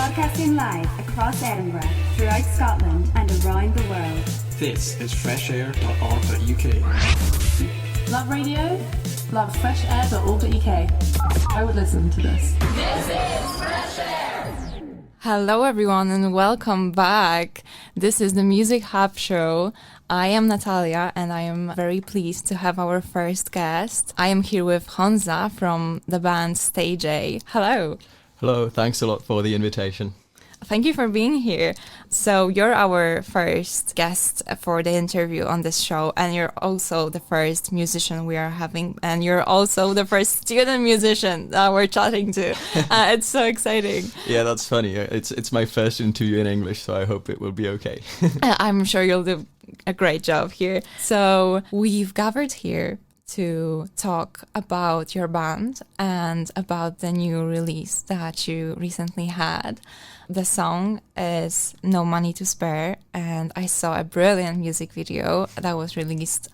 Broadcasting live across Edinburgh, throughout Scotland and around the world. This is FreshAir.org.uk. Love radio? Love FreshAir.org.uk. I would listen to this. This is Fresh Air! Hello everyone and welcome back. This is the Music Hub Show. I am Natalia and I am very pleased to have our first guest. I am here with Honza from the band Stage A. Hello. Hello, thanks a lot for the invitation. Thank you for being here. So you're our first guest for the interview on this show, and you're also the first musician we are having, and you're also the first student musician that we're chatting to. It's so exciting. Yeah, that's funny. It's my first interview in English, so I hope it will be okay. I'm sure you'll do a great job here. So we've gathered here to talk about your band and about the new release that you recently had. The song is No Money to Spare, and I saw a brilliant music video that was released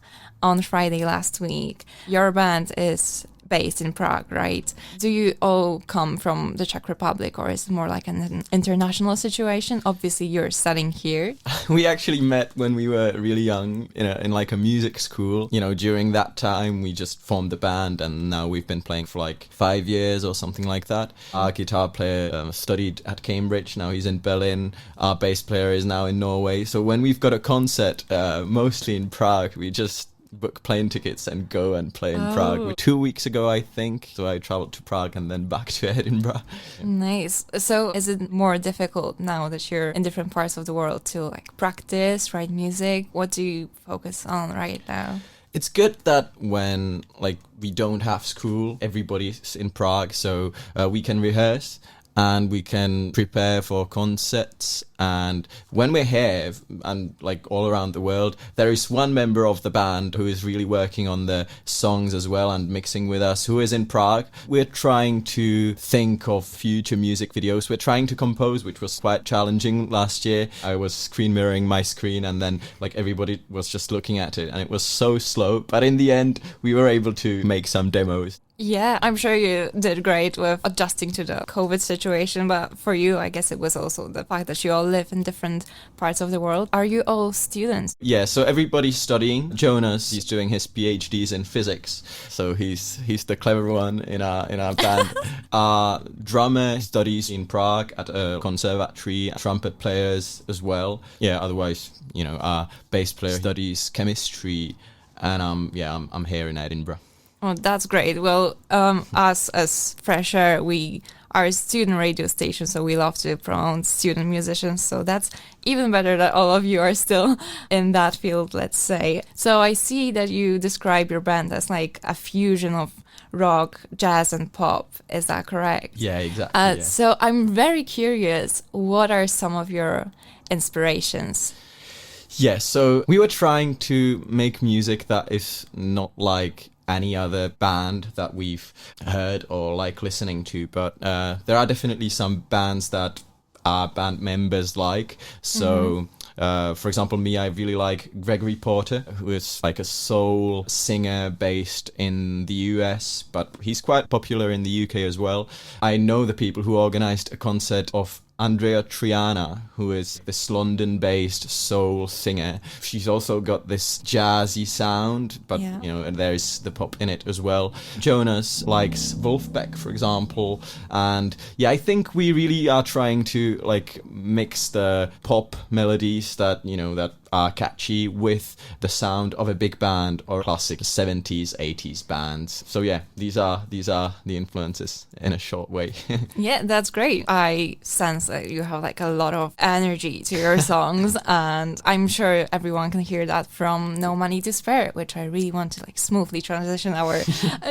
on Friday last week. Your band is based in Prague, right? Do you all come from the Czech Republic, or is it more like an international situation? Obviously, you're studying here. We actually met when we were really young in like a music school. You know, during that time, we just formed the band, and now we've been playing for like 5 years or something like that. Our guitar player studied at Cambridge. Now he's in Berlin. Our bass player is now in Norway. So when we've got a concert, mostly in Prague, we just book plane tickets and go and play in Prague. 2 weeks ago, I think. So I traveled to Prague and then back to Edinburgh. Nice. So is it more difficult now that you're in different parts of the world to like practice, write music? What do you focus on right now? It's good that when like we don't have school, everybody's in Prague, so we can rehearse and we can prepare for concerts. And when we're here and like all around the world, there is one member of the band who is really working on the songs as well and mixing with us, who is in Prague. We're trying to think of future music videos. We're trying to compose, which was quite challenging last year. I was screen mirroring my screen and then like everybody was just looking at it and it was so slow. But in the end, we were able to make some demos. Yeah, I'm sure you did great with adjusting to the COVID situation, but for you, I guess it was also the fact that you all live in different parts of the world. Are you all students? Yeah, so everybody's studying. Jonas, he's doing his PhDs in physics, so he's the clever one in our band. Our drummer studies in Prague at a conservatory, trumpet players as well. Yeah, otherwise, you know, our bass player studies chemistry, and I'm here in Edinburgh. Oh, that's great. Well, us as Fresh Air, we are a student radio station, so we love to promote student musicians. So that's even better that all of you are still in that field, let's say. So I see that you describe your band as like a fusion of rock, jazz, and pop. Is that correct? Yeah, exactly. Yeah. So I'm very curious, what are some of your inspirations? Yeah, so we were trying to make music that is not like any other band that we've heard or like listening to, but there are definitely some bands that our band members like. So for example, me, I really like Gregory Porter, who is like a soul singer based in the US, but he's quite popular in the UK as well. I know the people who organized a concert of Andrea Triana, who is this London-based soul singer. She's also got this jazzy sound, but you know, and there's the pop in it as well. Jonas likes Wolfbeck, for example, and yeah, I think we really are trying to like mix the pop melodies that you know that are catchy with the sound of a big band or classic 70s, 80s bands. So yeah, these are the influences in a short way. Yeah, that's great. I sense that you have like a lot of energy to your songs, and I'm sure everyone can hear that from No Money to Spare, which I really want to like smoothly transition our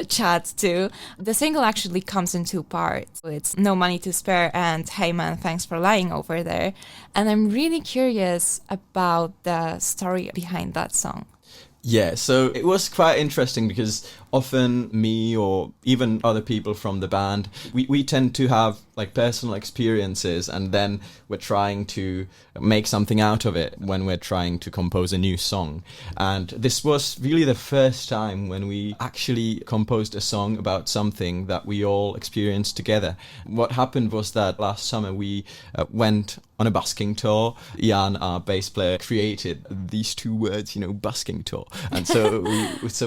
chat to. The single actually comes in two parts. It's No Money to Spare and Hey Man, Thanks for Lying Over There. And I'm really curious about the story behind that song. Yeah, so it was quite interesting because often me or even other people from the band, we tend to have like personal experiences, and then we're trying to make something out of it when we're trying to compose a new song. And this was really the first time when we actually composed a song about something that we all experienced together. What happened was that last summer we went on a busking tour. Jan, our bass player, created these two words, busking tour. And so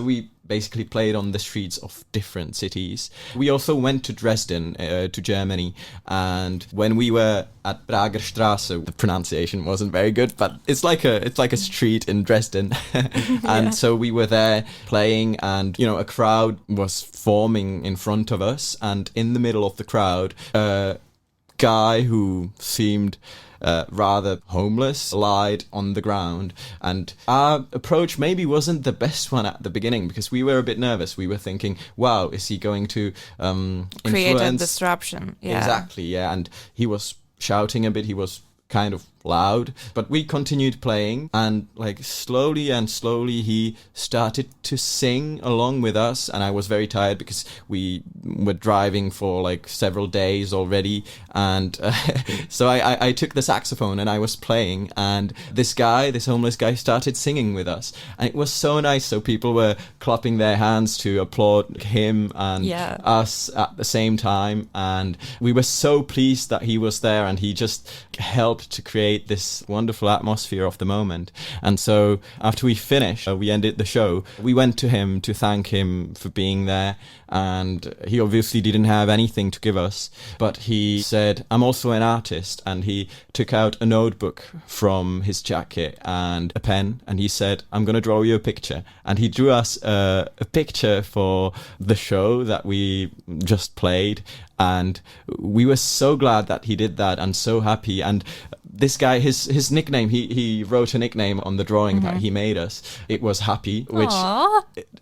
we basically played on the streets of different cities. We also went to Dresden, to Germany, and when we were at Prager Straße, the pronunciation wasn't very good, but it's like a street in Dresden. And so we were there playing, and a crowd was forming in front of us, and in the middle of the crowd, a guy who seemed rather homeless lied on the ground, and our approach maybe wasn't the best one at the beginning because we were a bit nervous. We were thinking, wow, is he going to create a influence? Disruption? Yeah. Exactly, yeah. And he was shouting a bit, he was kind of loud, but we continued playing, and like slowly he started to sing along with us. And I was very tired because we were driving for like several days already, and so I took the saxophone and I was playing, and this homeless guy started singing with us, and it was so nice. So people were clapping their hands to applaud him and us at the same time, and we were so pleased that he was there, and he just helped to create this wonderful atmosphere of the moment. And so after we finished, we ended the show, we went to him to thank him for being there, and he obviously didn't have anything to give us, but he said, I'm also an artist, and he took out a notebook from his jacket and a pen, and he said, I'm going to draw you a picture. And he drew us a picture for the show that we just played, and we were so glad that he did that and so happy. And this guy, his nickname, he wrote a nickname on the drawing that he made us. It was Happy, which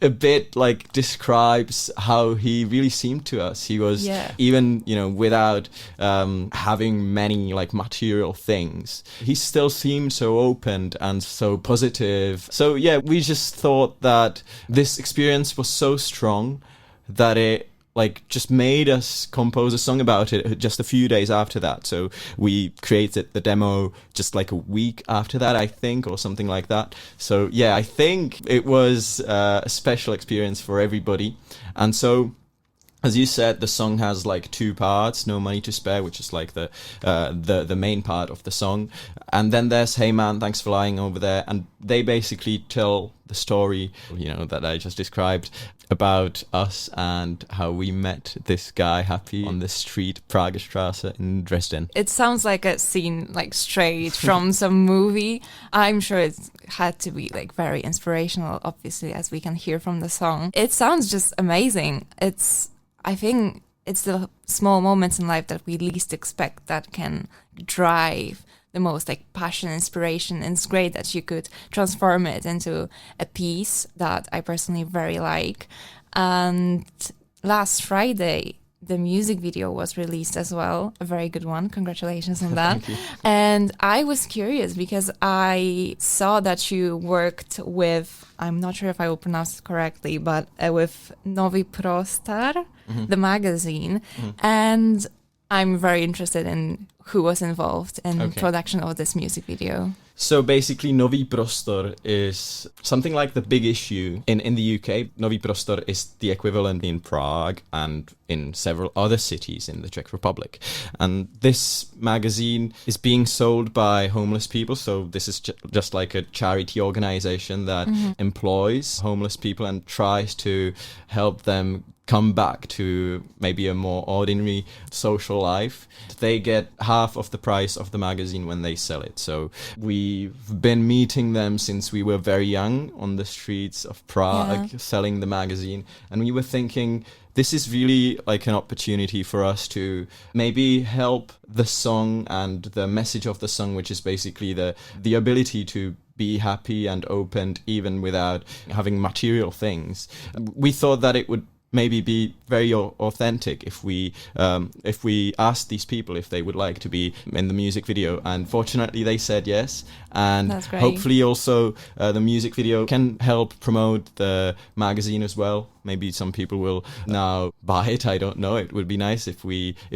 a bit like describes how he really seemed to us. He was even, without having many like material things, he still seemed so open and so positive. So yeah, we just thought that this experience was so strong that it like just made us compose a song about it just a few days after that. So we created the demo just like a week after that, I think, or something like that. So yeah, I think it was a special experience for everybody. And so, as you said, the song has like two parts: No Money to Spare, which is like the main part of the song, and then there's Hey Man, Thanks for Lying Over There, and they basically tell the story, that I just described about us and how we met this guy Happy on the street Prager Straße in Dresden. It sounds like a scene like straight from some movie. I'm sure it had to be like very inspirational, obviously, as we can hear from the song. It sounds just amazing. I think it's the small moments in life that we least expect that can drive the most like passion, inspiration, and it's great that you could transform it into a piece that I personally very like. And last Friday, the music video was released as well, a very good one. Congratulations on that. And I was curious because I saw that you worked with, I'm not sure if I will pronounce it correctly, but with Novi Prostor, the magazine, and I'm very interested in who was involved in production of this music video. So basically, Novi Prostor is something like the Big Issue in the UK. Novi Prostor is the equivalent in Prague and in several other cities in the Czech Republic. And this magazine is being sold by homeless people. So this is just like a charity organization that employs homeless people and tries to help them come back to maybe a more ordinary social life. They get half of the price of the magazine when they sell it. So we've been meeting them since we were very young on the streets of Prague, selling the magazine. And we were thinking, this is really like an opportunity for us to maybe help the song and the message of the song, which is basically the ability to be happy and open even without having material things. We thought that it would maybe be very authentic if we asked these people if they would like to be in the music video, and fortunately they said yes. And That's great. hopefully also the music video can help promote the magazine as well. Maybe some people will now buy it. I don't know. It would be nice if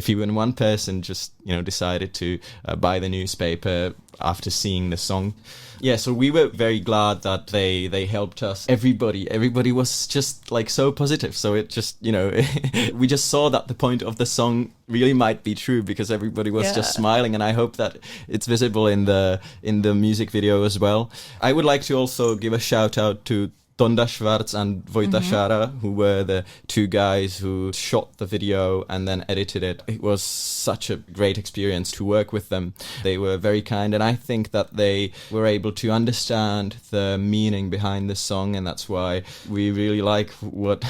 even one person just decided to buy the newspaper after seeing the song. Yeah, so we were very glad that they helped us. Everybody was just like so positive. So it just we just saw that the point of the song really might be true, because everybody was just smiling, and I hope that it's visible in the music video as well. I would like to also give a shout out to Tonda Schwarz and Vojta Šára, who were the two guys who shot the video and then edited it. It was such a great experience to work with them. They were very kind, and I think that they were able to understand the meaning behind the song, and that's why we really like what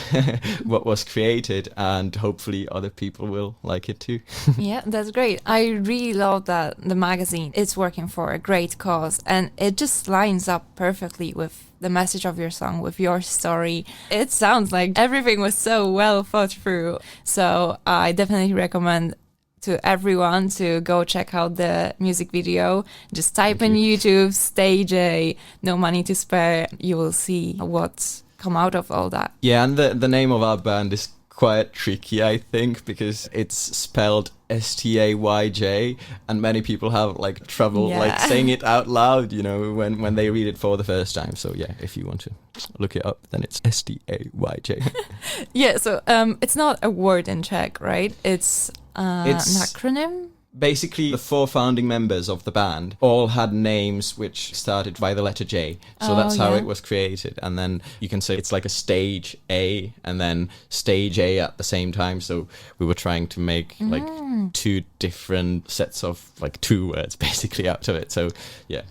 was created, and hopefully other people will like it too. Yeah, that's great. I really love that the magazine is working for a great cause, and it just lines up perfectly with the message of your song, with your story. It sounds like everything was so well thought through. So I definitely recommend to everyone to go check out the music video. Just type in YouTube, Stage A, No Money to Spare. You will see what's come out of all that. Yeah, and the name of our band is quite tricky, I think, because it's spelled Stayj, and many people have like trouble like saying it out loud, when they read it for the first time. So yeah, if you want to look it up, then it's Stayj. Yeah, so it's not a word in Czech, right? It's an acronym. Basically, the 4 founding members of the band all had names which started by the letter J. So that's how it was created. And then you can say it's like a stage A and then stage A at the same time. So we were trying to make like 2 different sets of like 2 words basically out of it. So yeah.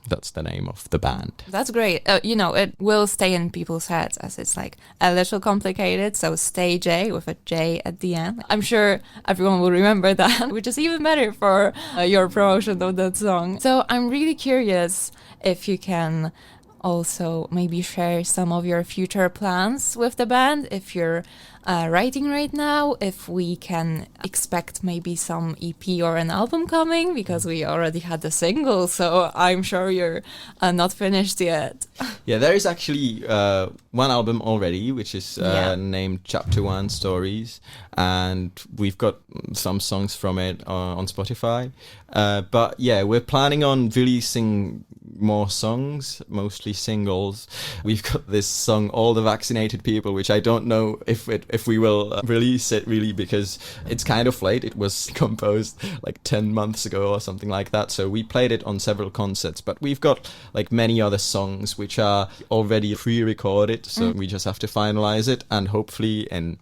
That's the name of the band. That's great. It will stay in people's heads as it's like a little complicated. So Stage A with a J at the end. I'm sure everyone will remember that, which is even better for your promotion of that song. So I'm really curious if you can also maybe share some of your future plans with the band, if you're writing right now, if we can expect maybe some EP or an album coming, because we already had the single, so I'm sure you're not finished yet. Yeah, there is actually one album already, which is named Chapter 1 Stories, and we've got some songs from it on Spotify. But yeah, we're planning on releasing more songs, mostly singles. We've got this song, All the Vaccinated People, which I don't know if we will release it really, because it's kind of late. It was composed like 10 months ago or something like that. So we played it on several concerts, but we've got like many other songs which are already pre-recorded. So we just have to finalize it, and hopefully in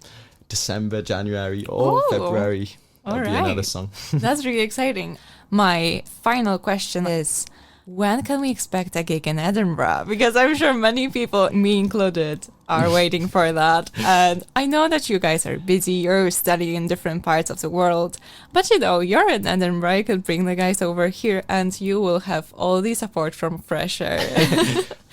December, January or February, there'll be another song. That's really exciting. My final question is, when can we expect a gig in Edinburgh? Because I'm sure many people, me included, are waiting for that. And I know that you guys are busy, you're studying in different parts of the world. But you're in Edinburgh, you could bring the guys over here and you will have all the support from FreshAir.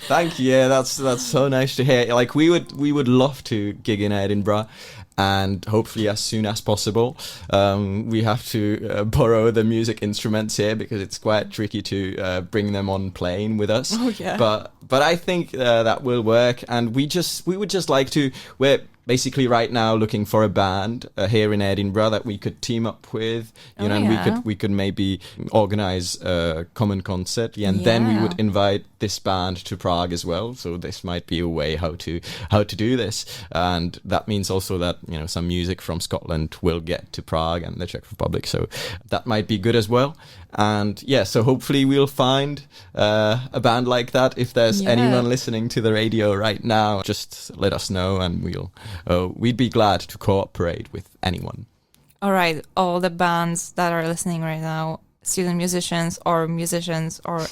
Thank you. Yeah, that's so nice to hear. Like we would love to gig in Edinburgh, and hopefully as soon as possible. We have to borrow the music instruments here because it's quite tricky to bring them on plane with us. Oh, yeah. But I think that will work, and we would just like to. We're basically right now looking for a band here in Edinburgh that we could team up with, and we could maybe organize a common concert, and then we would invite this band to Prague as well. So this might be a way how to do this, and that means also that some music from Scotland will get to Prague and the Czech Republic. So that might be good as well. And so hopefully we'll find a band like that. If there's anyone listening to the radio right now, just let us know, and we'd be glad to cooperate with anyone. All right, all the bands that are listening right now, student musicians or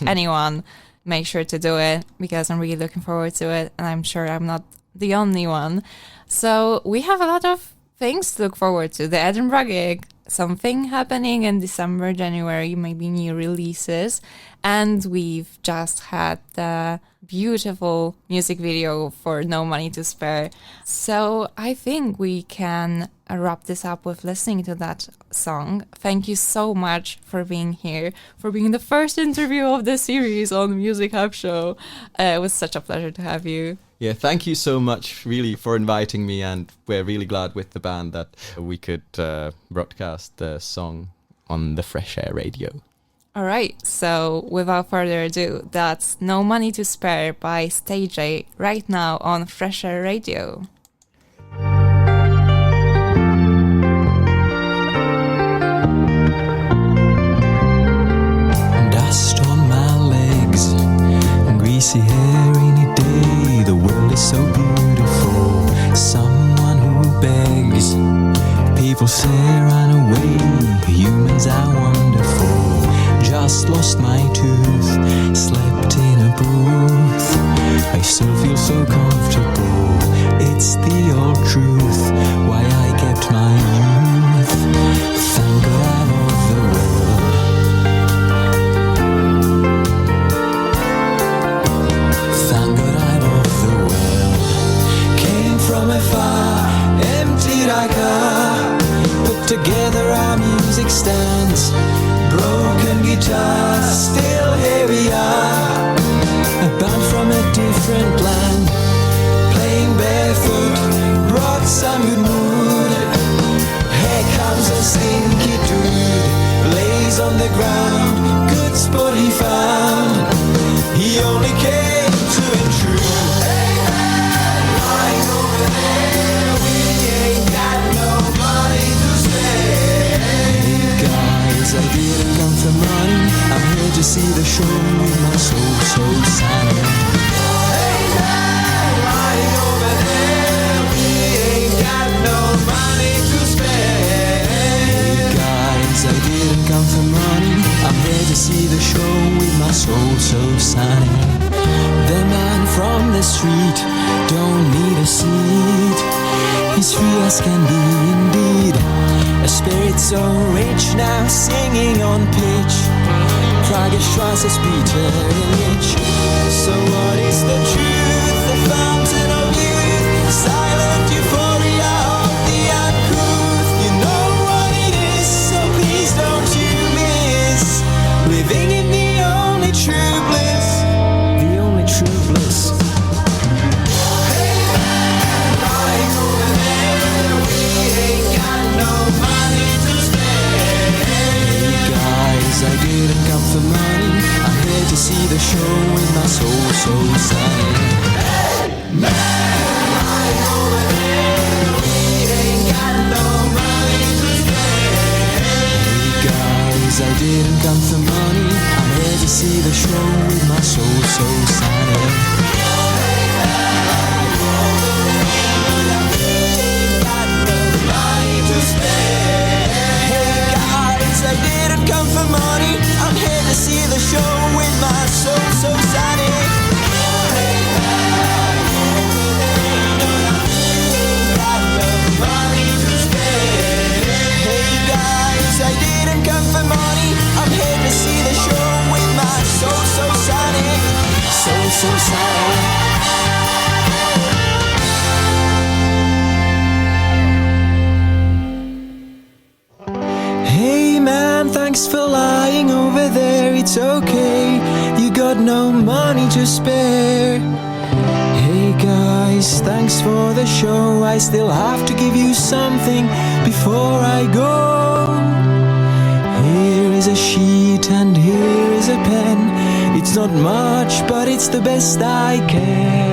anyone, make sure to do it, because I'm really looking forward to it, and I'm sure I'm not the only one. So we have a lot of things to look forward to. The Edinburgh Gig, something happening in December, January, maybe new releases. And we've just had the beautiful music video for No Money to Spare. So I think we can wrap this up with listening to that song. Thank you so much for being here, for being the first interview of the series on the Music Hub Show. It was such a pleasure to have you. Yeah, thank you so much, really, for inviting me, and we're really glad with the band that we could broadcast the song on the Fresh Air radio. All right, so without further ado, that's No Money to Spare by Stage A right now on Fresh Air Radio. Dust on my legs, greasy hair any day. The world is so beautiful. Someone who begs. People say run away. Humans are wonderful. Just lost my tooth, slept in a booth. I still feel so comfortable. It's the old truth. Why I kept my youth. Thank God I love the world. Thank God I love the world. Came from afar, emptied our car, put together our music stands. Broken guitar, still here we are. A band from a different land, playing barefoot, brought some good mood. Here comes a slinky dude, lays on the ground, good spot he found. He only came to intrude. Hey, man, lying over there, we ain't got no money to spare. Hey guys, I didn't come for money, I'm here to see the show with my soul so sad. Hey man, lying over there, we ain't got no money to spare. Hey guys, I didn't come for money, I'm here to see the show with my soul so sunny. The man from the street don't need a seat. He's free as can be indeed. A spirit so rich now singing on pitch. Tragestrasse is Peter Illich. So what is the truth? The fountain of youth, silent euphoria of the uncouth. You know what it is, so please don't you miss living in the only true bliss. The only true bliss. Hey man, lying over there, we ain't got no money to spare. Hey guys, I didn't come for money, I'm here to see the show with my soul so sunny. Hey man, lying over there, we ain't got no money to spare. Hey guys, I didn't come for money, I'm here to see the show with my soul so sunny. Hey man, we ain't got no money to spare. Hey guys, I didn't come for money, I'm here to see the show with my soul so sunny. Hey man, got no money to spare. Hey guys, I didn't come for money, I'm here to see the show with my soul so sunny. Soul so sunny. Hey man, thanks for lying over there, it's okay. You got no money to spare. Hey guys, thanks for the show. I still have to give you something before I go. Here is a sheet and here is a pen. It's not much, but it's the best I can.